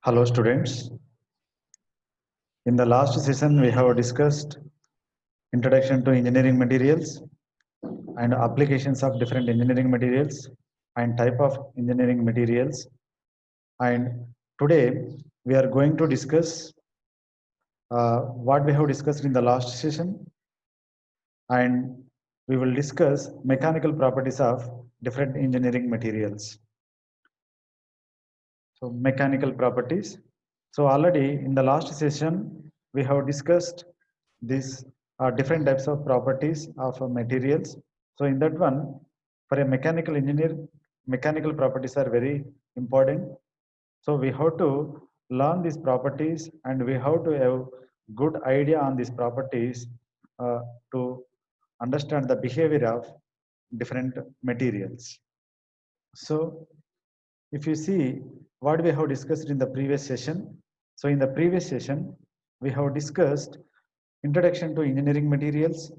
Hello students. In the last session we have discussed introduction to engineering materials and applications of different engineering materials and type of engineering materials. And today we are going to discuss what we have discussed in the last session, and we will discuss mechanical properties of different engineering materials. So mechanical properties. So already in the last session, we have discussed these different types of properties of materials. So in that one, for a mechanical engineer, mechanical properties are very important. So we have to learn these properties and we have to have good idea on these properties uh, to understand the behavior of different materials. So if you see what we have discussed in the previous session, so in the previous session, we have discussed introduction to engineering materials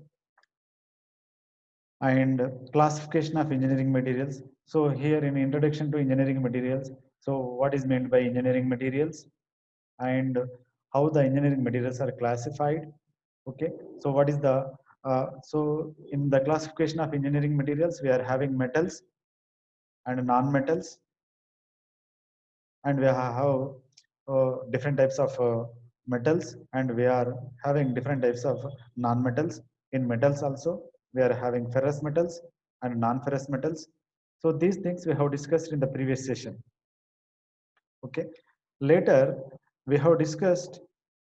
and classification of engineering materials. So here in introduction to engineering materials, so what is meant by engineering materials and how the engineering materials are classified. Okay, so what is the so in the classification of engineering materials, we are having metals and non-metals, and we have different types of metals, and we are having different types of non-metals. In metals also we are having ferrous metals and non-ferrous metals. So these things we have discussed in the previous session. Okay, later we have discussed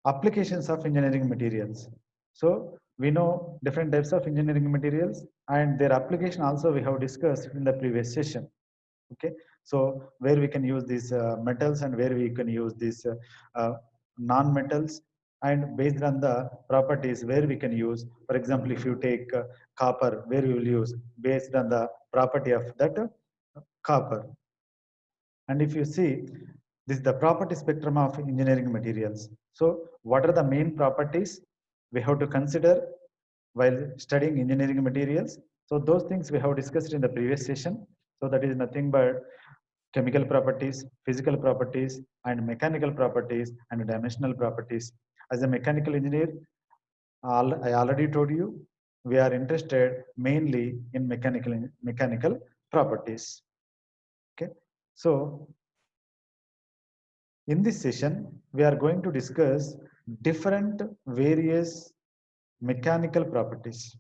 applications of engineering materials. So we know different types of engineering materials and their application also we have discussed in the previous session. Okay, so where we can use these metals and where we can use these non-metals, and based on the properties where we can use, for example, if you take copper, where we will use based on the property of that copper. And if you see, this is the property spectrum of engineering materials. So what are the main properties we have to consider while studying engineering materials? So those things we have discussed in the previous session. So that is nothing but chemical properties, physical properties, and mechanical properties and dimensional properties. As a mechanical engineer, I already told you, we are interested mainly in mechanical properties. Okay, so in this session, we are going to discuss different various mechanical properties.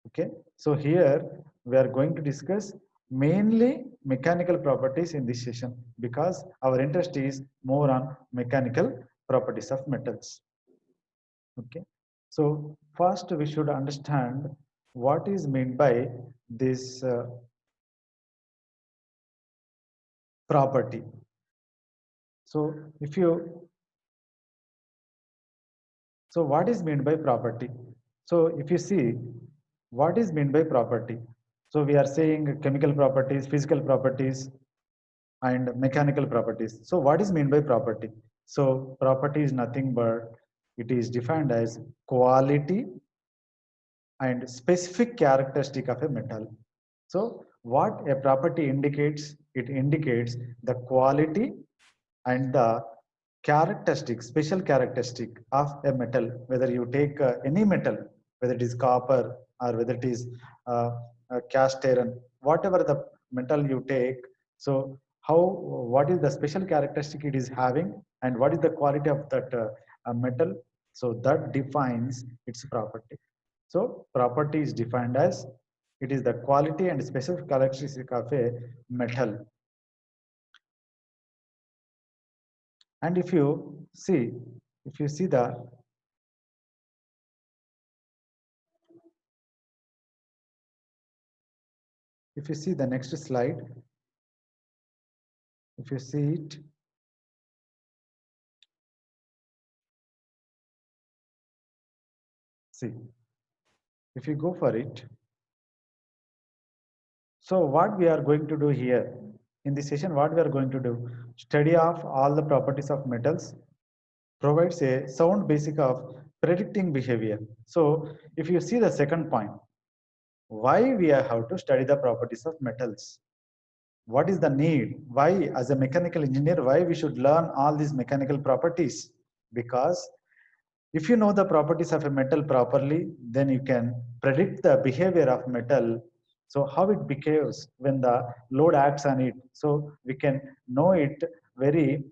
Okay, so here we are going to discuss mainly mechanical properties in this session because our interest is more on mechanical properties of metals. Okay, so first we should understand what is meant by this property. So if you So what is meant by property? So if you see what is meant by property, so we are saying chemical properties, physical properties, and mechanical properties. So what is meant by property? So property is nothing but it is defined as quality and specific characteristic of a metal. So what a property indicates, it indicates the quality and the characteristic, special characteristic of a metal, whether you take any metal, whether it is copper or whether it is cast iron, whatever the metal you take. So what is the special characteristic it is having and what is the quality of that metal? So that defines its property. So property is defined as it is the quality and specific characteristic of a metal. And if you see the next slide, if you see it, see, if you go for it. So what we are going to do here in this session, what we are going to do, study of all the properties of metals provides a sound basic of predicting behavior. So if you see the second point, why we have to study the properties of metals? what is the need? Why, as a mechanical engineer, why we should learn all these mechanical properties? Because if you know the properties of a metal properly, then you can predict the behavior of metal. So how it behaves when the load acts on it. So we can know it very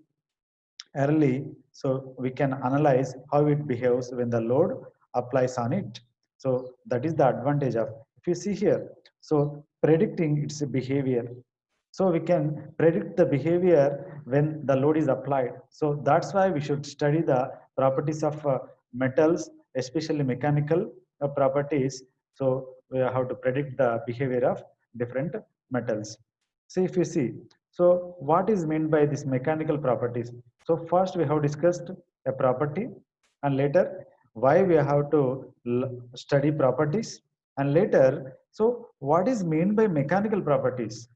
early, so we can analyze how it behaves when the load applies on it. So that is the advantage of, if you see here, so predicting its behavior. So we can predict the behavior when the load is applied. So that's why we should study the properties of metals, especially mechanical properties. So we have to predict the behavior of different metals. So if you see, so what is meant by this mechanical properties? So first we have discussed a property, and later why we have to study properties, and later, so what is meant by mechanical properties?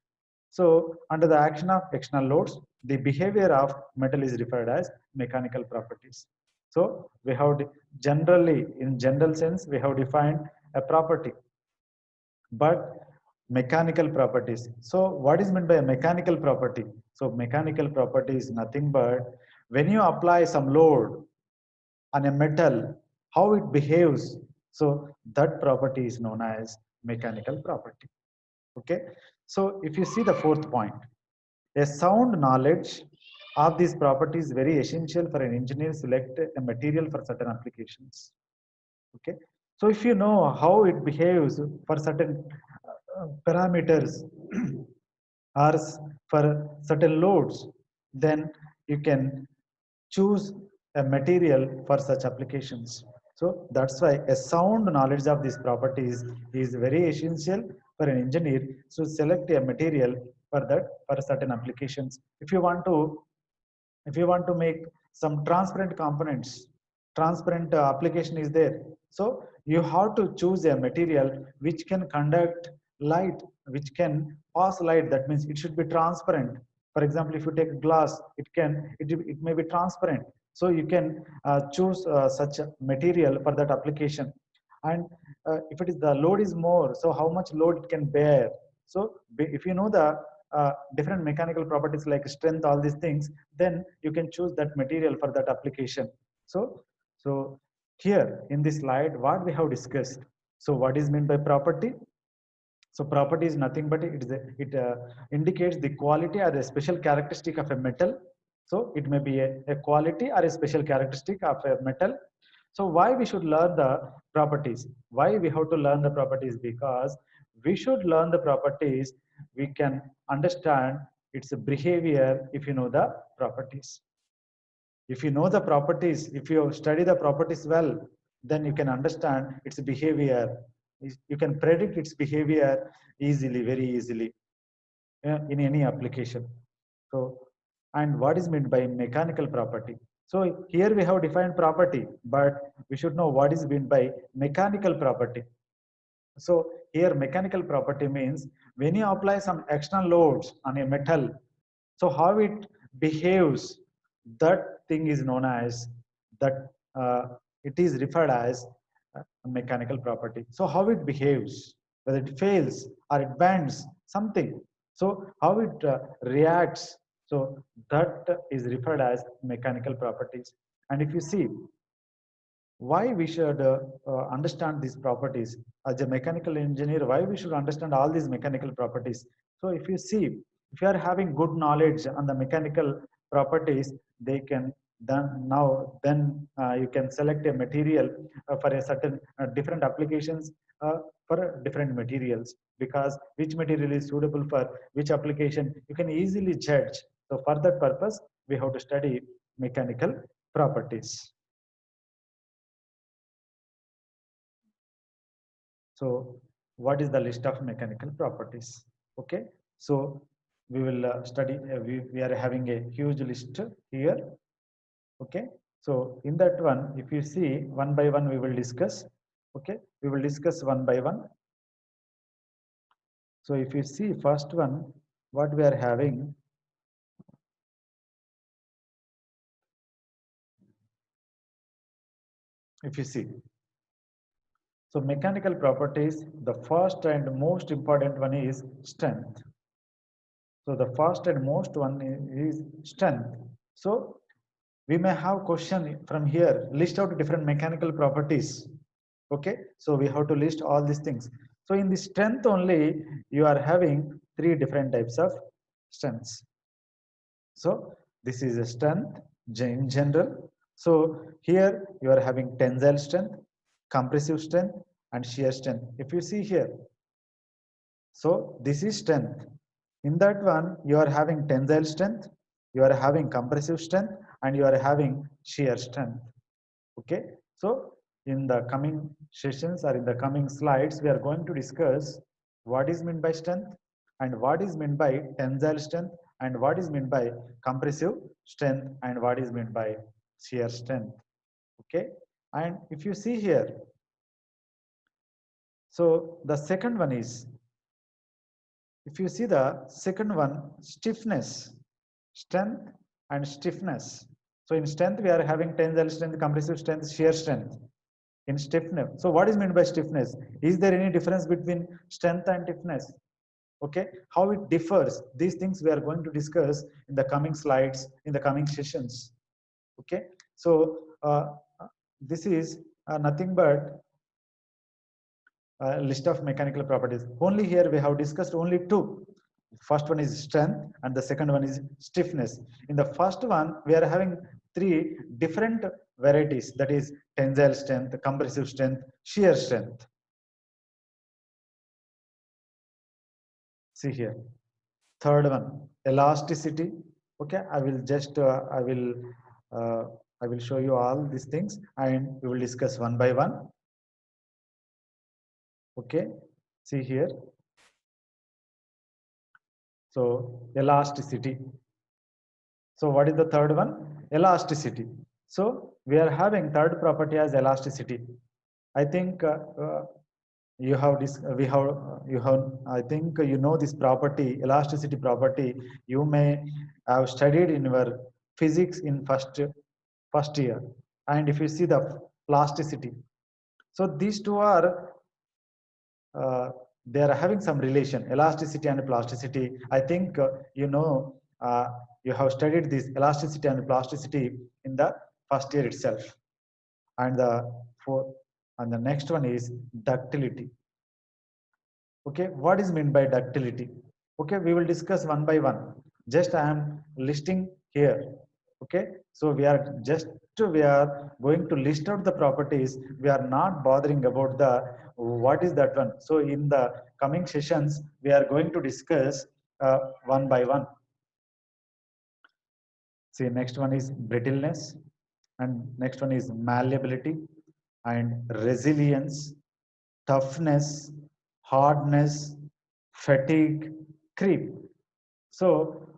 So under the action of external loads, the behavior of metal is referred as mechanical properties. So we have generally, in general sense, we have defined a property, but mechanical properties. So what is meant by a mechanical property? So mechanical property is nothing but when you apply some load on a metal, how it behaves. So that property is known as mechanical property. Okay. So if you see the fourth point, a sound knowledge of these properties is very essential for an engineer to select a material for certain applications. Okay. So if you know how it behaves for certain parameters or for certain loads, then you can choose a material for such applications. So that's why a sound knowledge of these properties is very essential for an engineer to select a material for that, for certain applications. If you want to make some transparent components, transparent application is there. So you have to choose a material which can conduct light, which can pass light. That means it should be transparent. For example, if you take glass, it may be transparent. So you can choose such a material for that application. And if it is the load is more, so how much load it can bear. So if you know the different mechanical properties like strength, all these things, then you can choose that material for that application. So here in this slide, what we have discussed. So what is meant by property? So property is nothing but it indicates the quality or the special characteristic of a metal. So it may be a quality or a special characteristic of a metal. So why we should learn the properties? Why we have to learn the properties? Because we should learn the properties. We can understand its behavior if you know the properties. If you know the properties, if you study the properties well, then you can understand its behavior. You can predict its behavior easily, very easily, in any application. So, and what is meant by mechanical property? So here we have defined property, but we should know what is meant by mechanical property. So here mechanical property means when you apply some external loads on a metal, so how it behaves, that thing is known as that it is referred as a mechanical property. So how it behaves, whether it fails or it bends something. So how it reacts. So that is referred as mechanical properties. And if you see why we should understand these properties as a mechanical engineer, why we should understand all these mechanical properties. So if you see, if you are having good knowledge on the mechanical properties, they can then you can select a material for a certain different applications for different materials, because which material is suitable for which application you can easily judge. So for that purpose we have to study mechanical properties. So what is the list of mechanical properties? Okay, so we will study, we are having a huge list here. Okay, so in that one, if you see one by one, we will discuss. Okay, we will discuss one by one. So if you see first one, what we are having, if you see, so mechanical properties, the first and most important one is strength. So the first and most one is strength. So we may have question from here, list out different mechanical properties. Okay, so we have to list all these things. So in the strength only, you are having three different types of strengths. So this is a strength in general. So here you are having tensile strength, compressive strength, and shear strength. If you see here, so this is strength. In that one, you are having tensile strength, you are having compressive strength, and you are having shear strength. Okay, so in the coming sessions or in the coming slides, we are going to discuss what is meant by strength and what is meant by tensile strength and what is meant by compressive strength and what is meant by shear strength. Okay, and if you see here, so the second one is, if you see the second one, stiffness, strength and stiffness. So in strength, we are having tensile strength, compressive strength, shear strength. In stiffness, so what is meant by stiffness? Is there any difference between strength and stiffness? Okay, how it differs, these things we are going to discuss in the coming slides, in the coming sessions. Okay, so this is nothing but a list of mechanical properties. Only here we have discussed only two. First one is strength and the second one is stiffness. In the first one, we are having three different varieties, that is tensile strength, compressive strength, shear strength. See here. Third one, elasticity. Okay, I will just I will show you all these things and we will discuss one by one. Okay, see here. So elasticity. So what is the third one? Elasticity. So we are having third property as elasticity. I think you have this. We have you have. I think you know this property, elasticity property. You may have studied in your physics in first year. And if you see the plasticity, so these two are they are having some relation, elasticity and plasticity. I think you know you have studied this elasticity and plasticity in the first year itself. And the fourth and the next one is ductility. Okay, what is meant by ductility? Okay, we will discuss one by one. Just I am listing here. Okay, so we are going to list out the properties. We are not bothering about the what is that one. So in the coming sessions we are going to discuss one by one. See, next one is brittleness, and next one is malleability and resilience, toughness, hardness, fatigue, creep. So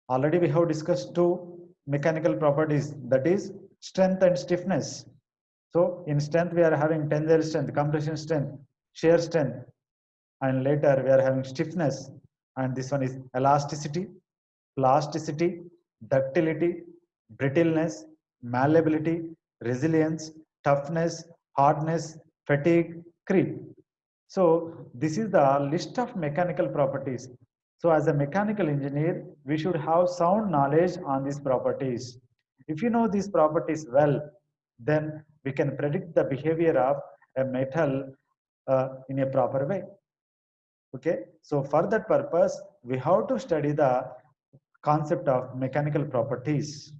already we have discussed two mechanical properties, that is strength and stiffness. So in strength we are having tensile strength, compression strength, shear strength, and later we are having stiffness. And this one is elasticity, plasticity, ductility, brittleness, malleability, resilience, toughness, hardness, fatigue, creep. So this is the list of mechanical properties. So as a mechanical engineer, we should have sound knowledge on these properties. If you know these properties well, then we can predict the behavior of a metal in a proper way. Okay, so for that purpose, we have to study the concept of mechanical properties.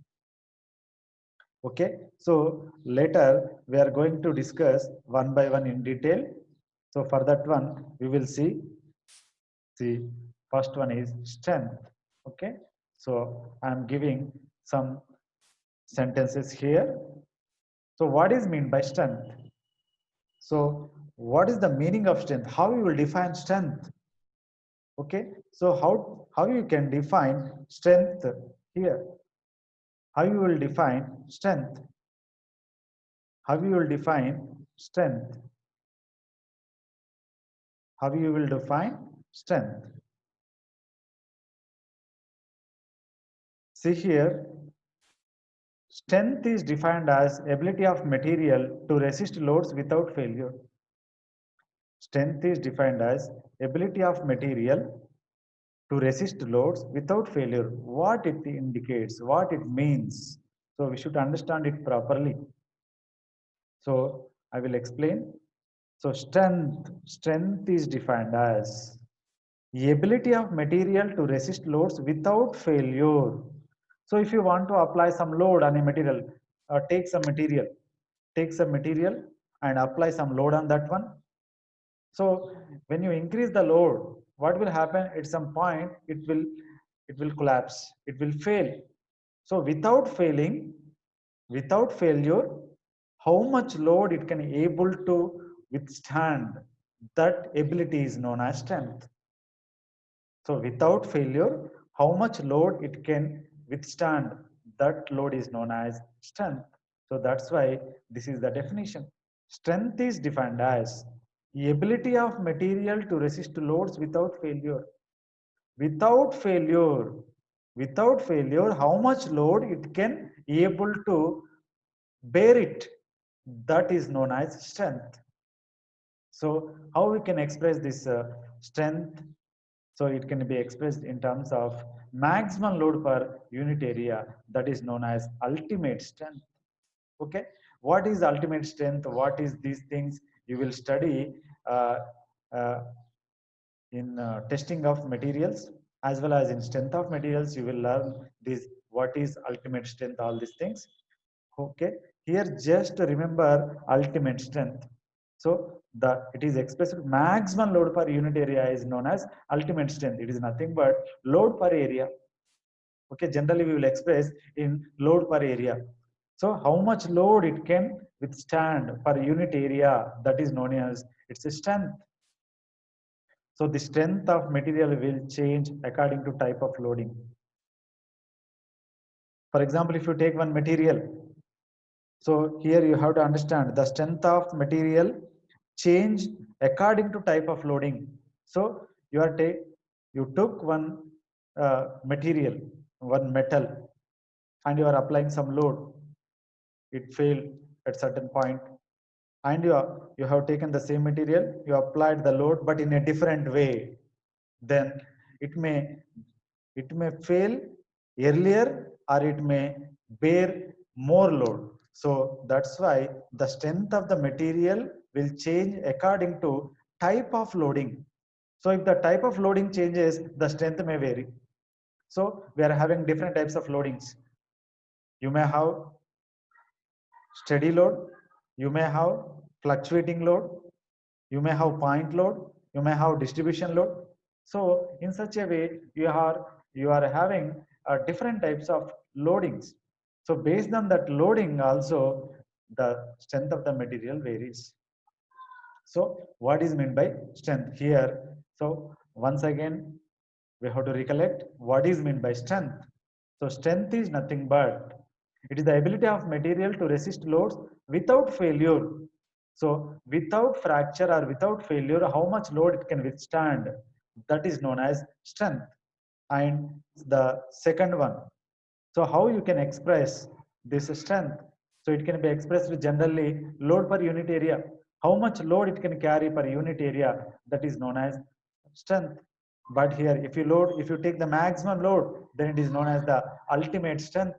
Okay, so later we are going to discuss one by one in detail. So for that one, we will see. See, first one is strength. Okay, so I'm giving some sentences here. So what is meant by strength? So what is the meaning of strength? How you will define strength? Okay, so how you can define strength here? How you will define strength? How you will define strength? How you will define strength? See here, strength is defined as ability of material to resist loads without failure. Strength is defined as ability of material to resist loads without failure. What it indicates, what it means. So we should understand it properly. So I will explain. So strength is defined as the ability of material to resist loads without failure. So if you want to apply some load on a material, take some material, and apply some load on that one. So when you increase the load, what will happen? At some point, it will collapse. It will fail. So without failure, how much load it can able to withstand, that ability is known as strength. So without failure, how much load it can withstand, that load is known as strength. So that's why this is the definition. Strength is defined as the ability of material to resist loads without failure. Without failure, how much load it can able to bear it, that is known as strength. So how we can express this strength? So it can be expressed in terms of maximum load per unit area, that is known as ultimate strength. Okay, what is ultimate strength? What is these things? You will study uh, uh, in testing of materials, as well as in strength of materials. You will learn this, what is ultimate strength, all these things. Okay, here just remember ultimate strength. So it is expressed maximum load per unit area is known as ultimate strength. It is nothing but load per area. Okay, generally we will express in load per area. So how much load it can withstand per unit area, that is known as its strength. So the strength of material will change according to type of loading. For example, if you take one material, so here you have to understand the strength of material change according to type of loading. So you took one material, one metal, and you are applying some load. It failed at certain point, and you have taken the same material, you applied the load, but in a different way. Then it may fail earlier, or it may bear more load. So that's why the strength of the material will change according to type of loading. So if the type of loading changes, the strength may vary. So we are having different types of loadings. You may have steady load, you may have fluctuating load, you may have point load, you may have distribution load. So in such a way, you are having different types of loadings. So based on that loading also, the strength of the material varies. So what is meant by strength here? So once again, we have to recollect what is meant by strength. So strength is nothing but it is the ability of material to resist loads without failure. So without fracture or without failure, how much load it can withstand, that is known as strength. And the second one, so how you can express this strength? So it can be expressed generally load per unit area. How much load it can carry per unit area, that is known as strength. But here, if you take the maximum load, then it is known as the ultimate strength.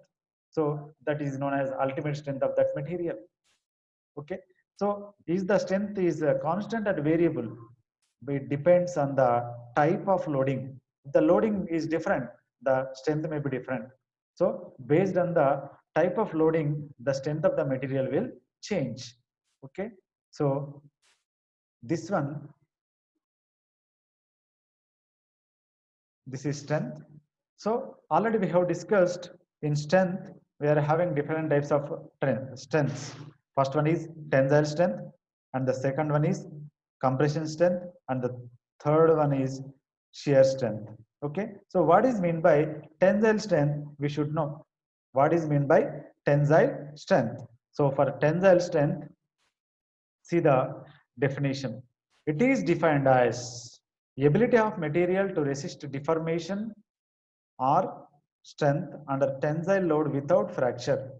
So that is known as ultimate strength of that material. Okay. So is the strength is constant or variable? It depends on the type of loading. If the loading is different, the strength may be different. So based on the type of loading, the strength of the material will change. Okay. So this one, this is strength. So already we have discussed in strength, we are having different types of strengths. First one is tensile strength, and the second one is compression strength, and the third one is shear strength. Okay. So what is mean by tensile strength? We should know what is mean by tensile strength. So for tensile strength, see the definition. It is defined as the ability of material to resist deformation or strength under tensile load without fracture.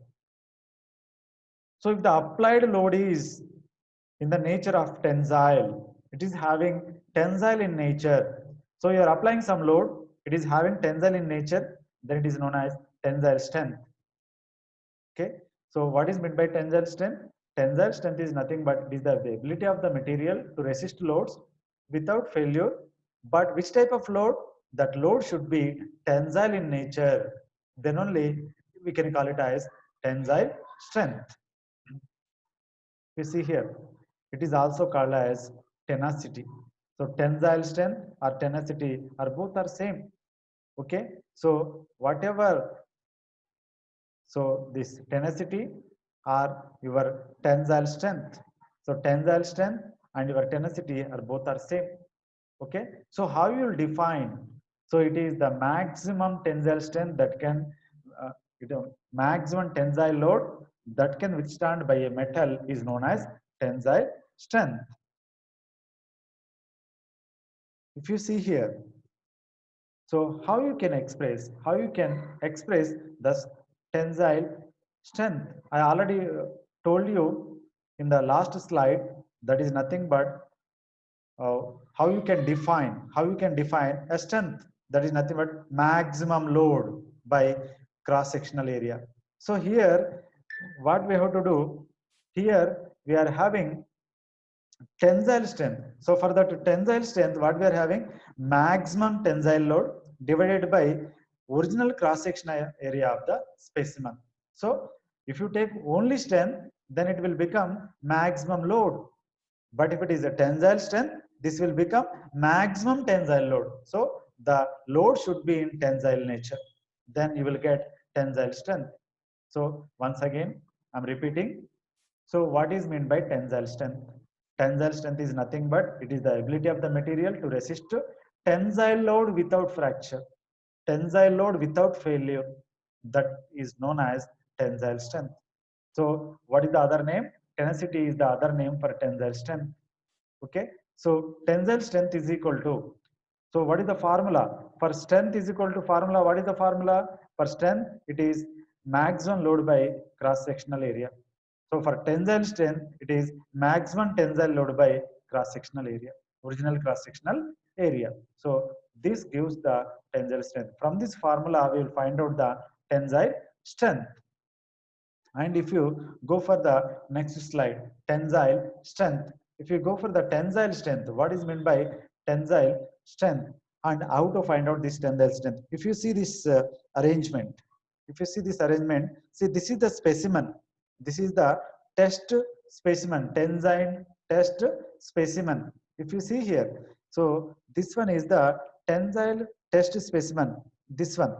So if the applied load is in the nature of tensile, it is having tensile in nature. So you are applying some load, it is having tensile in nature, then it is known as tensile strength. Okay, so what is meant by tensile strength? Tensile strength is nothing but it is the ability of the material to resist loads without failure. But which type of load? That load should be tensile in nature. Then only we can call it as tensile strength. You see here, it is also called as tenacity. So tensile strength or tenacity are both are same. Okay, so whatever, so this tenacity or your tensile strength. So tensile strength and your tenacity are both are same. Okay, so how you will define? So it is the maximum tensile strength that can, uh, maximum tensile load that can withstand by a metal is known as tensile strength. If you see here, so how you can express the tensile strength? I already told you in the last slide that is nothing but how you can define a strength, that is nothing but maximum load by cross sectional area. So here what we have to do, here we are having tensile strength. So for that tensile strength, what we are having, maximum tensile load divided by original cross sectional area of the specimen. So if you take only strength, then it will become maximum load. But if it is a tensile strength, this will become maximum tensile load. So the load should be in tensile nature. Then you will get tensile strength. So once again, I'm repeating. So what is meant by tensile strength? Tensile strength is nothing but it is the ability of the material to resist tensile load without fracture, tensile load without failure. That is known as tensile strength. So what is the other name? Tenacity is the other name for tensile strength. Okay. So tensile strength is equal to, so what is the formula? For strength is equal to formula. What is the formula? For strength, it is maximum load by cross-sectional area. So for tensile strength, it is maximum tensile load by cross-sectional area, original cross-sectional area. So this gives the tensile strength. From this formula, we will find out the tensile strength. And if you go for the next slide, tensile strength. If you go for the tensile strength, what is meant by tensile strength and how to find out this tensile strength? If you see this arrangement, if you see this arrangement, see this is the specimen. This is the test specimen, tensile test specimen. If you see here, so this one is the tensile test specimen. This one,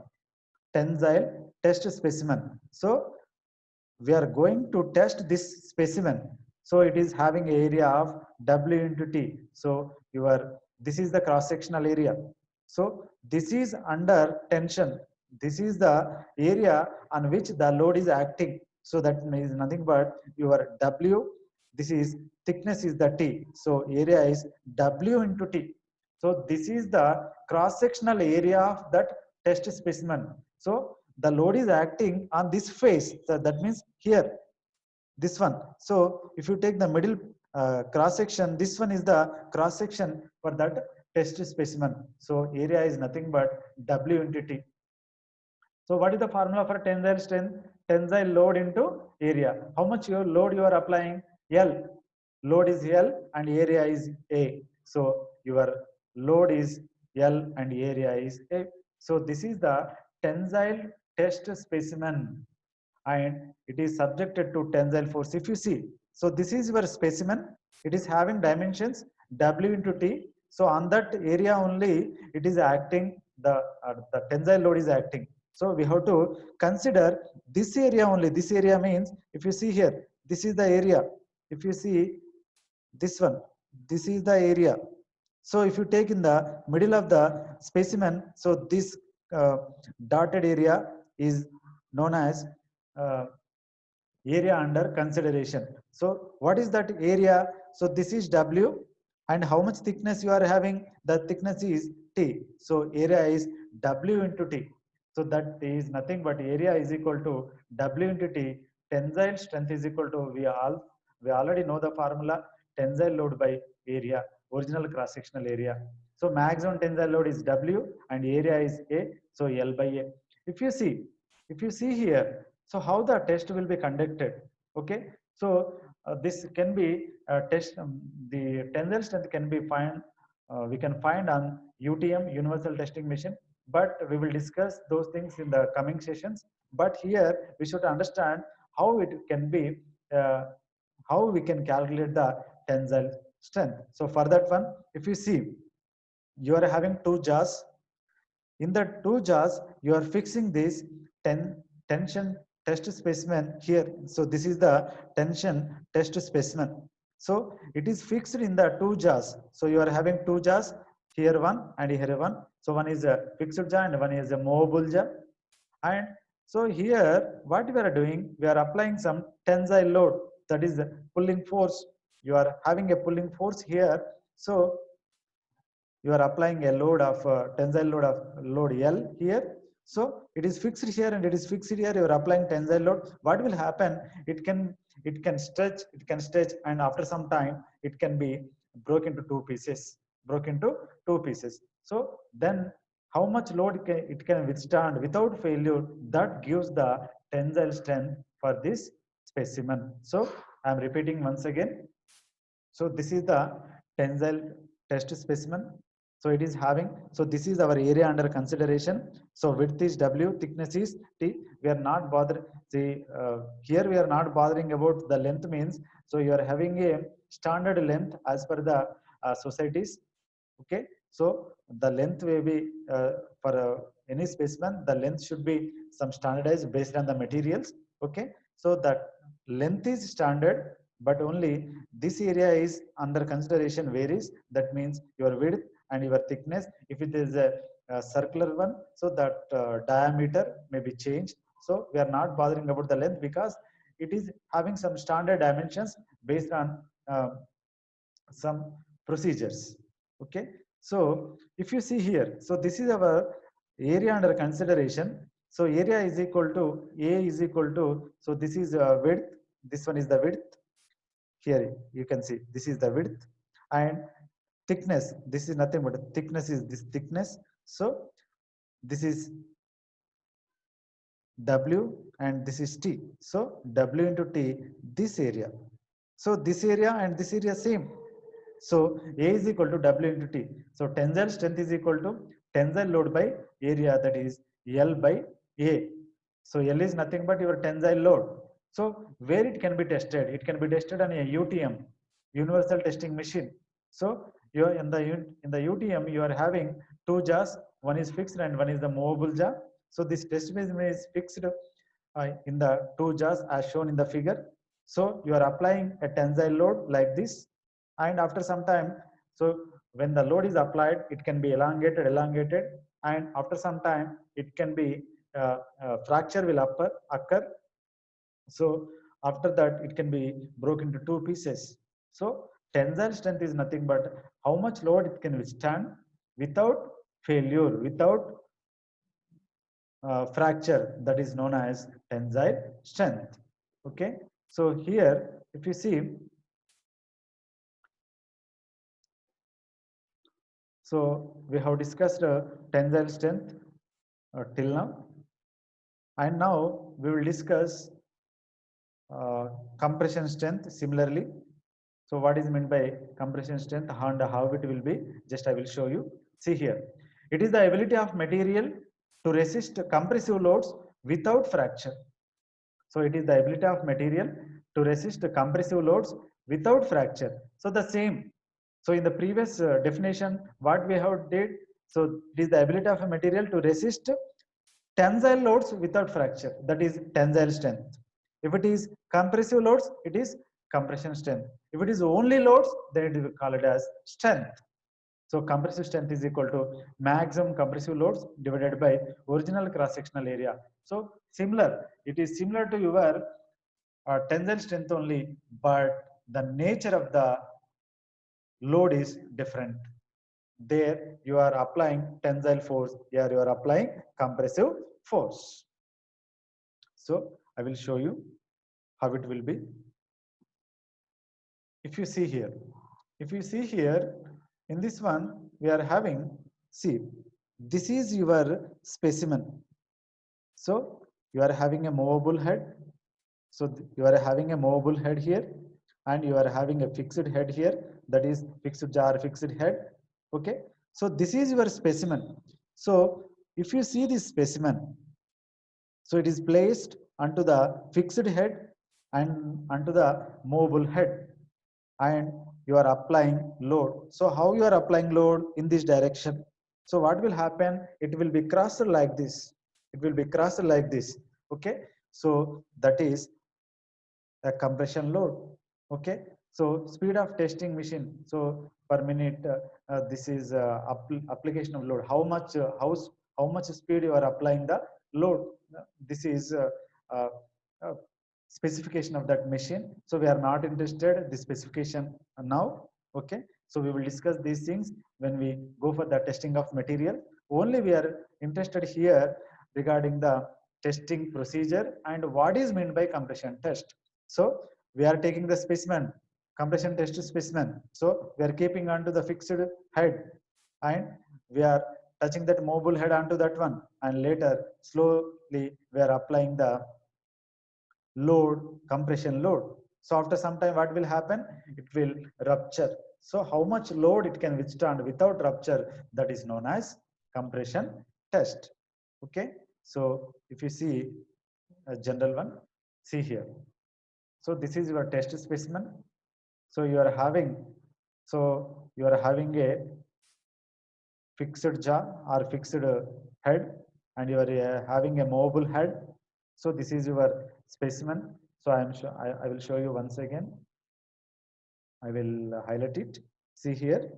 tensile test specimen. So we are going to test this specimen. So it is having area of W into T. So this is the cross sectional area. So this is under tension. This is the area on which the load is acting. So that is nothing but your W. This is thickness is the T. So area is W into T. So this is the cross sectional area of that test specimen. So the load is acting on this face. So that means here, this one. So if you take the middle cross section, this one is the cross section for that test specimen. So area is nothing but W into T. So what is the formula for tensile strength? Tensile load into area. How much your load you are applying? L. Load is L and area is A. So your load is L and area is A. So this is the tensile test specimen and it is subjected to tensile force. If you see, so this is your specimen. It is having dimensions W into T. So on that area only it is acting, the tensile load is acting. So we have to consider this area only. This area means, if you see here, this is the area. If you see this one, this is the area. So if you take in the middle of the specimen, so this dotted area is known as area under consideration. So what is that area? So this is W, and how much thickness you are having? The thickness is T. So area is W into T. So that is nothing but area is equal to W into T. Tensile strength is equal to, we already know the formula, tensile load by area, original cross sectional area. So maximum tensile load is W and area is A. So L by A. If you see here, so how the test will be conducted? Okay. So this can be test. The tensile strength can be we can find on UTM, Universal Testing Machine, but we will discuss those things in the coming sessions. But here we should understand how it can be, how we can calculate the tensile strength. So for that one, if you see, you are having two jaws. In the two jaws, you are fixing this tension test specimen here. So this is the tension test specimen. So it is fixed in the two jaws. So you are having two jaws, here one and here one. So one is a fixed jaw and one is a movable jaw. And so here, what we are doing, we are applying some tensile load, that is the pulling force. You are having a pulling force here. So you are applying a load of tensile load of load L here. So it is fixed here and it is fixed here. You are applying tensile load. What will happen? It can stretch, and after some time it can be broken into two pieces. So then, how much load it can withstand without failure? That gives the tensile strength for this specimen. So I am repeating once again. So this is the tensile test specimen. So it is having, so this is our area under consideration. So width is W, thickness is T. We are not bothered. See, here we are not bothering about the length means. So you are having a standard length as per the societies. Okay. So the length may be for any specimen, the length should be some standardized based on the materials. Okay. So that length is standard, but only this area is under consideration varies. That means your width and your thickness. If it is a circular one, so that diameter may be changed. So we are not bothering about the length because it is having some standard dimensions based on some procedures. Okay. So if you see here, so this is our area under consideration. So area is equal to A is equal to, so this is width, this one is the width. Here you can see this is the width, and thickness, this is nothing but thickness is this thickness. So this is W and this is T. So W into T, this area. So this area and this area same. So A is equal to W into T. So tensile strength is equal to tensile load by area, that is L by A. So L is nothing but your tensile load. So where it can be tested? It can be tested on a UTM, Universal Testing Machine. So you are in the UTM, you are having two jaws. One is fixed and one is the movable jaw. So this test mechanism is fixed in the two jaws as shown in the figure. So you are applying a tensile load like this, and after some time, so when the load is applied, it can be elongated, and after some time, it can be fracture will occur. So after that, it can be broken into two pieces. So tensile strength is nothing but how much load it can withstand without failure, without fracture. That is known as tensile strength. Okay. So here, if you see, so we have discussed tensile strength till now, and now we will discuss compression strength similarly. So what is meant by compression strength and how it will be, just I will show you. See here, it is the ability of material to resist compressive loads without fracture. So it is the ability of material to resist compressive loads without fracture. So the same. So in the previous definition, what we have did, so it is the ability of a material to resist tensile loads without fracture. That is tensile strength. If it is compressive loads, it is compression strength. If it is only loads, then it is called as strength. So compressive strength is equal to maximum compressive loads divided by original cross-sectional area. So similar, it is similar to your tensile strength only, but the nature of the load is different. There you are applying tensile force, here you are applying compressive force. So I will show you how it will be. If you see here, In this one, we are having, see, this is your specimen. So you are having a movable head. So you are having a movable head here, and you are having a fixed head here, that is fixed jaw, fixed head. Okay. So this is your specimen. So if you see this specimen, so it is placed onto the fixed head and onto the movable head, and you are applying load. So how you are applying load in this direction? So what will happen? It will be crossed like this. It will be crossed like this. Okay. So that is a compression load. Okay. So speed of testing machine. So per minute, this is application of load. How much speed you are applying the load. This is uh, uh, specification of that machine. So we are not interested the specification now. Okay. So we will discuss these things when we go for the testing of material. Only we are interested here regarding the testing procedure and what is meant by compression test. So we are taking the specimen, compression test specimen. So we are keeping onto the fixed head, and we are touching that mobile head onto that one, and later slowly we are applying the load, compression load. So after some time, what will happen? It will rupture. So how much load it can withstand without rupture, that is known as compression test. Okay. So if you see a general one, see here. So this is your test specimen. So you are having, a fixed jaw or fixed head, and you are having a mobile head. So this is your specimen. So I will show you once again. I will highlight it. See here.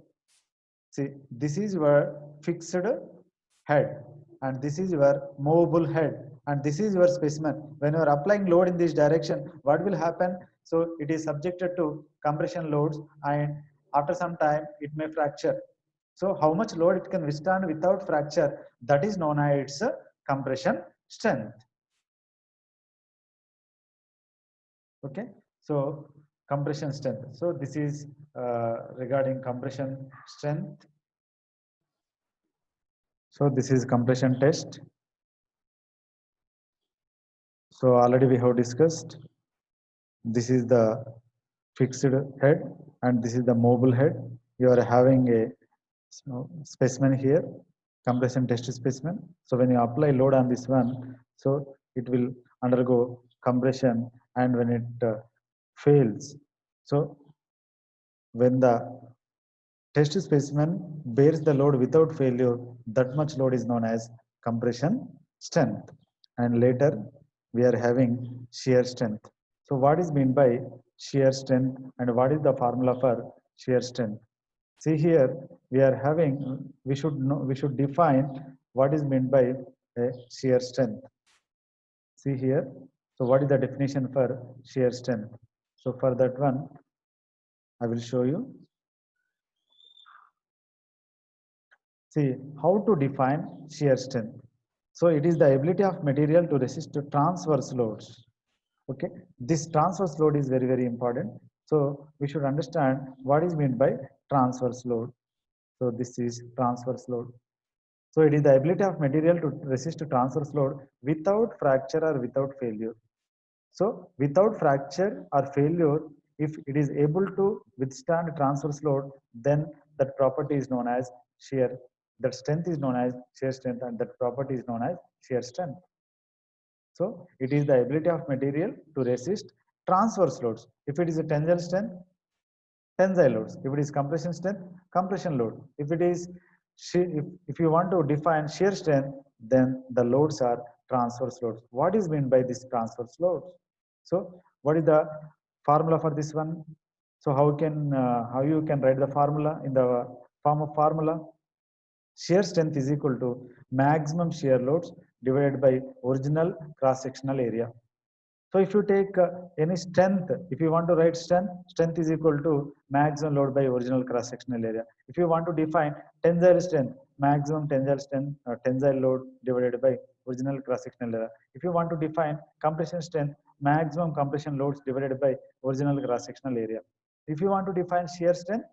See, this is your fixed head, and this is your movable head, and this is your specimen. When you are applying load in this direction, what will happen? So it is subjected to compression loads, and after some time it may fracture. So how much load it can withstand without fracture, that is known as its compression strength. Okay. So compression strength. So this is regarding compression strength. So this is compression test. So already we have discussed. This is the fixed head, and this is the mobile head. You are having a specimen here, compression test specimen. So when you apply load on this one, so it will undergo compression, and when it fails, so when the test specimen bears the load without failure, that much load is known as compression strength. And later we are having shear strength. So what is meant by shear strength, and what is the formula for shear strength? See here, we are having, we should define what is meant by a shear strength. See here, so what is the definition for shear strength? So for that one, I will show you. See how to define shear strength. So it is the ability of material to resist transverse loads. Okay, this transverse load is very, very important. So we should understand what is meant by transverse load. So this is transverse load. So it is the ability of material to resist transverse load without fracture or without failure. So without fracture or failure, if it is able to withstand transverse load, then that property is known as shear. That strength is known as shear strength, and that property is known as shear strength. So it is the ability of material to resist transverse loads. If it is a tensile strength, tensile loads. If it is compression strength, compression load. If it is if you want to define shear strength, then the loads are transverse loads. What is meant by this transverse loads? So what is the formula for this one? So how you can write the formula in the form of formula? Shear strength is equal to maximum shear loads divided by original cross-sectional area. So if you take any strength, if you want to write strength, strength is equal to maximum load by original cross-sectional area. If you want to define tensile strength, maximum tensile strength, tensile load divided by original cross-sectional area. If you want to define compression strength, maximum compression loads divided by original cross-sectional area. If you want to define shear strength,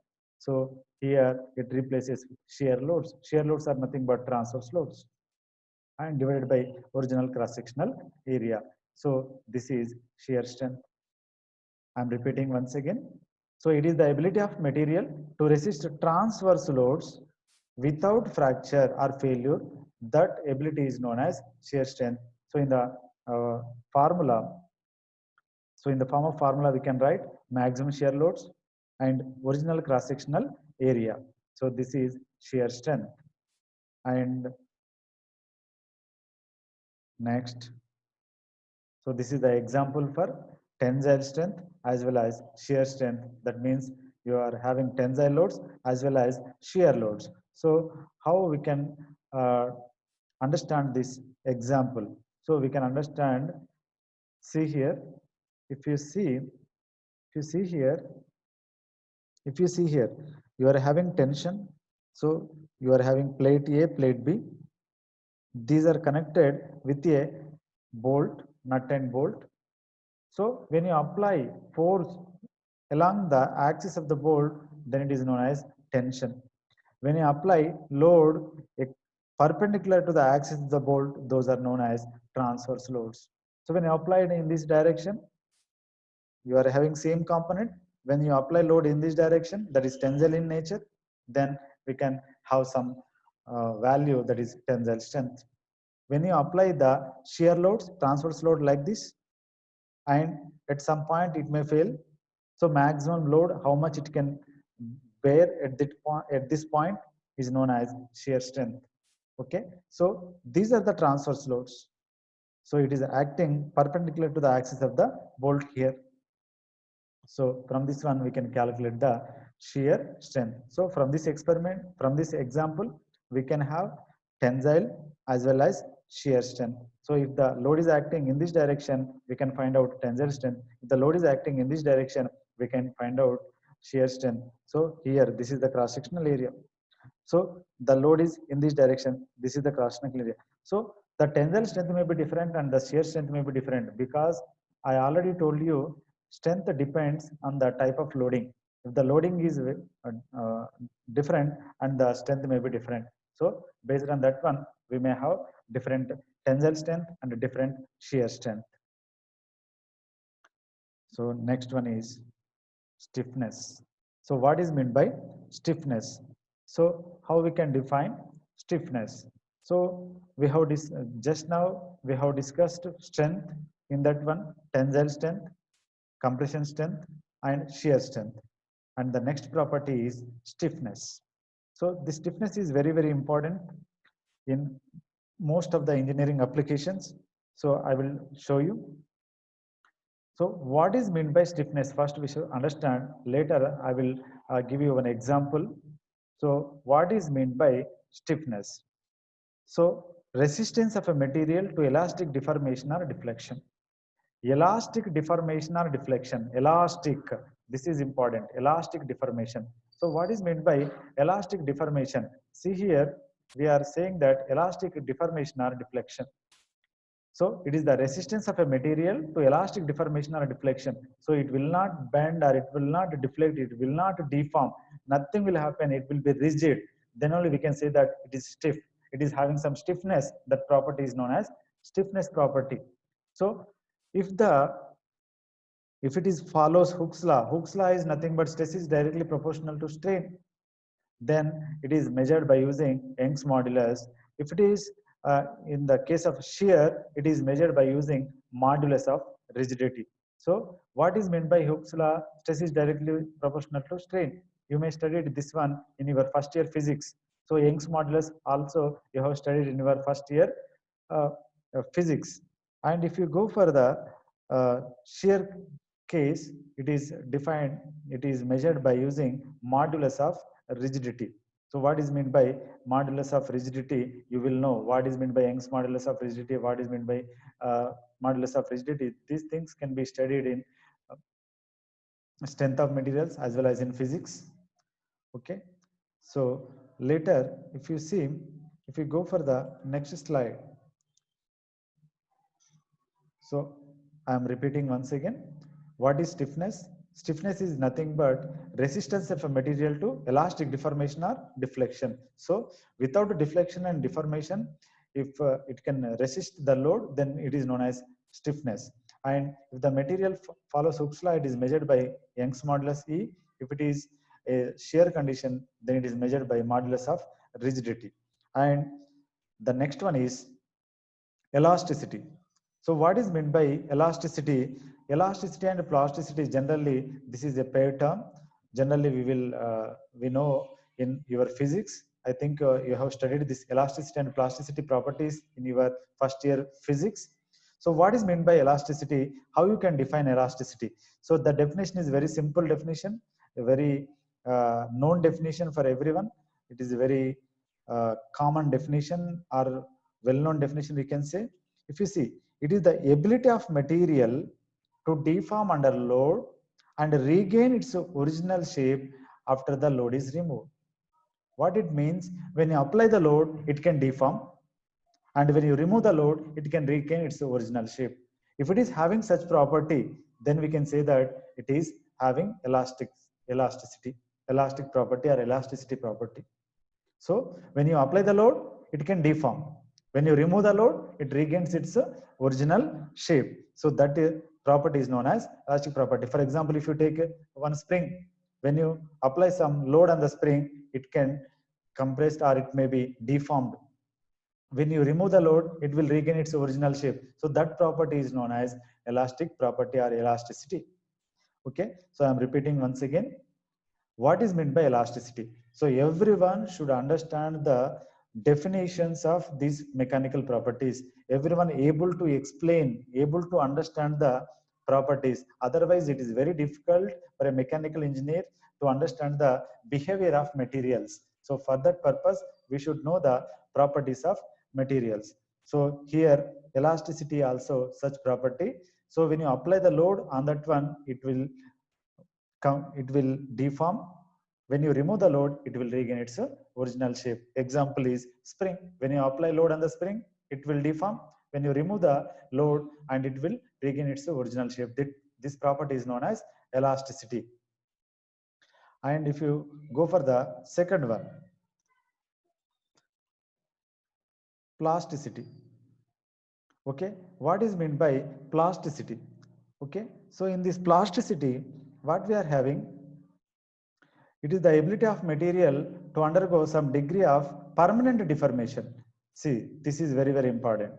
So here it replaces shear loads. Shear loads are nothing but transverse loads and divided by original cross-sectional area. So this is shear strength. I'm repeating once again. So it is the ability of material to resist transverse loads without fracture or failure. That ability is known as shear strength. So in the formula, so in the form of formula, we can write maximum shear loads and original cross-sectional area. So this is shear strength. And next, so this is the example for tensile strength as well as shear strength. That means you are having tensile loads as well as shear loads. So how we can understand this example? So we can understand, see here, if you see here, you are having tension. So you are having plate A, plate B. These are connected with a bolt, nut and bolt. So when you apply force along the axis of the bolt, then it is known as tension. When you apply load perpendicular to the axis of the bolt, those are known as transverse loads. So when you apply it in this direction, you are having same component. When you apply load in this direction, that is tensile in nature, then we can have some value that is tensile strength. When you apply the shear loads, transverse load like this, and at some point it may fail. So maximum load, how much it can bear at this point is known as shear strength. Okay, so these are the transverse loads. So it is acting perpendicular to the axis of the bolt here. So from this one, we can calculate the shear strength. So from this experiment, from this example, we can have tensile as well as shear strength. So if the load is acting in this direction, we can find out tensile strength. If the load is acting in this direction, we can find out shear strength. So here, this is the cross-sectional area. So the load is in this direction. This is the cross-sectional area. So the tensile strength may be different and the shear strength may be different, because I already told you strength depends on the type of loading. If the loading is different, and the strength may be different. So based on that one, we may have different tensile strength and different shear strength. So next one is stiffness. So what is meant by stiffness? So how we can define stiffness? So we have just now we have discussed strength. In that one, tensile strength, compression strength, and shear strength. And the next property is stiffness. So the stiffness is very, very important in most of the engineering applications. So I will show you. So what is meant by stiffness? First we should understand. Later I will give you an example. So what is meant by stiffness? So resistance of a material to elastic deformation or deflection. Elastic deformation or deflection. Elastic, this is important. Elastic deformation. So what is meant by elastic deformation? See here, we are saying that elastic deformation or deflection. So it is the resistance of a material to elastic deformation or deflection. So it will not bend or it will not deflect, it will not deform. Nothing will happen, it will be rigid. Then only we can say that it is stiff. It is having some stiffness. That property is known as stiffness property. So if it is follows Hooke's law is nothing but stress is directly proportional to strain. Then it is measured by using Young's modulus. If it is in the case of shear, it is measured by using modulus of rigidity. So what is meant by Hooke's law? Stress is directly proportional to strain. You may study this one in your first year physics. So Young's modulus also you have studied in your first year physics. And if you go for the shear case, it is defined, it is measured by using modulus of rigidity. So what is meant by modulus of rigidity? You will know what is meant by Young's modulus of rigidity, what is meant by modulus of rigidity. These things can be studied in strength of materials as well as in physics. Okay. So later, if you go for the next slide. So I am repeating once again. What is stiffness? Stiffness is nothing but resistance of a material to elastic deformation or deflection. So without deflection and deformation, if it can resist the load, then it is known as stiffness. And if the material follows Hooke's law, it is measured by Young's modulus E. If it is a shear condition, then it is measured by modulus of rigidity. And the next one is elasticity. So what is meant by elasticity? Elasticity and plasticity, generally, this is a paired term. Generally, we know in your physics, I think you have studied this elasticity and plasticity properties in your first year physics. So what is meant by elasticity? How you can define elasticity? So the definition is very simple definition, a very known definition for everyone. It is a very common definition or well-known definition we can say. If you see, it is the ability of material to deform under load and regain its original shape after the load is removed. What it means, when you apply the load, it can deform, and when you remove the load, it can regain its original shape. If it is having such property, then we can say that it is having elastic property or elasticity property. So when you apply the load, it can deform. When you remove the load, it regains its original shape. So that property is known as elastic property. For example, if you take one spring, when you apply some load on the spring, it can compress or it may be deformed. When you remove the load, it will regain its original shape. So that property is known as elastic property or elasticity. Okay, so I'm repeating once again. What is meant by elasticity? So everyone should understand the definitions of these mechanical properties. Everyone able to explain, able to understand the properties. Otherwise, it is very difficult for a mechanical engineer to understand the behavior of materials. So for that purpose, we should know the properties of materials. So here, elasticity also such property. So when you apply the load on that one, it will deform. When you remove the load, it will regain its original shape. Example is spring. When you apply load on the spring, it will deform. When you remove the load, and it will regain its original shape. This property is known as elasticity. And if you go for the second one, plasticity. Okay, what is meant by plasticity? Okay, so in this plasticity, what we are having, it is the ability of material to undergo some degree of permanent deformation. See, this is very, very important.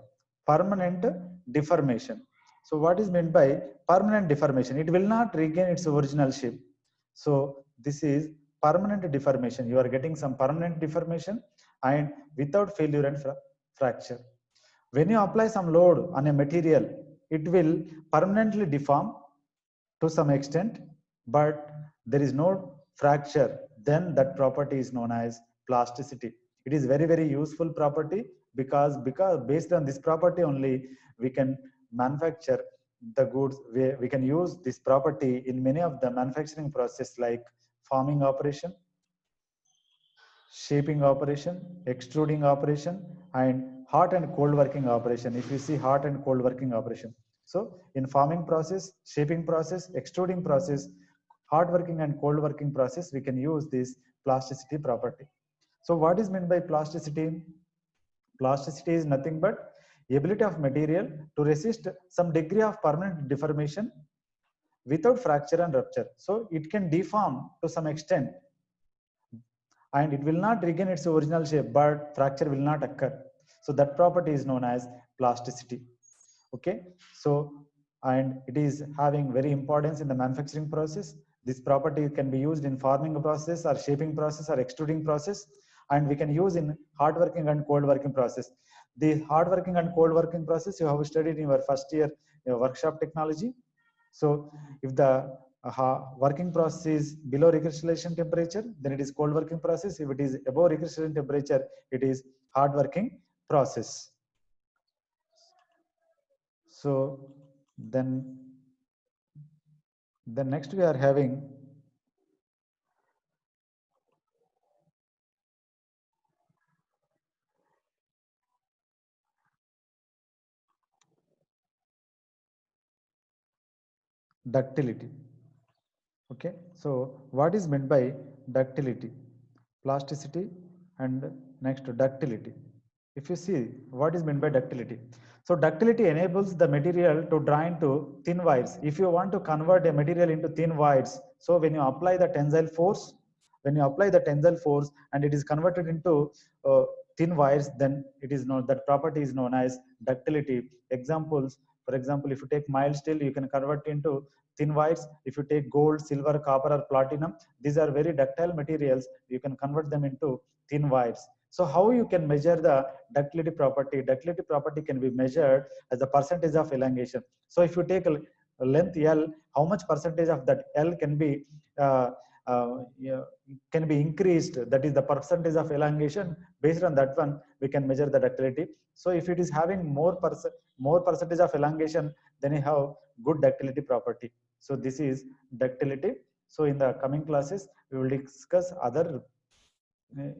Permanent deformation. So what is meant by permanent deformation? It will not regain its original shape. So this is permanent deformation. You are getting some permanent deformation and without failure and fracture. When you apply some load on a material, it will permanently deform to some extent, but there is no fracture. Then that property is known as plasticity. It is very, very useful property because based on this property only, we can manufacture the goods. We can use this property in many of the manufacturing process like forming operation, shaping operation, extruding operation, and hot and cold working operation. If you see hot and cold working operation. So in forming process, shaping process, extruding process, hot working and cold working process, we can use this plasticity property. So what is meant by plasticity? Plasticity is nothing but ability of material to resist some degree of permanent deformation without fracture and rupture. So it can deform to some extent and it will not regain its original shape, but fracture will not occur. So that property is known as plasticity. Okay, so and it is having very importance in the manufacturing process. This property can be used in forming process or shaping process or extruding process, and we can use in hard working and cold working process. The hard working and cold working process you have studied in your first year workshop technology. So if the working process is below recrystallization temperature, then it is cold working process. If it is above recrystallization temperature, it is hard working process. So then next we are having ductility. Okay, so what is meant by ductility, plasticity, and next ductility? If you see what is meant by ductility, so ductility enables the material to draw into thin wires. If you want to convert a material into thin wires, so when you apply the tensile force, and it is converted into uh, thin wires, then it is known, that property is known as ductility. Examples, for example, if you take mild steel, you can convert into thin wires. If you take gold, silver, copper, or platinum, these are very ductile materials. You can convert them into thin wires. So how you can measure the ductility property? Ductility property can be measured as the percentage of elongation. So if you take a length L, how much percentage of that L can be yeah, can be increased? That is the percentage of elongation. Based on that one, we can measure the ductility. So if it is having more percentage of elongation, then you have good ductility property. So this is ductility. So in the coming classes, we will discuss other,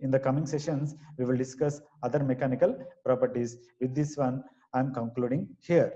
in the coming sessions, we will discuss other mechanical properties. With this one, I am concluding here.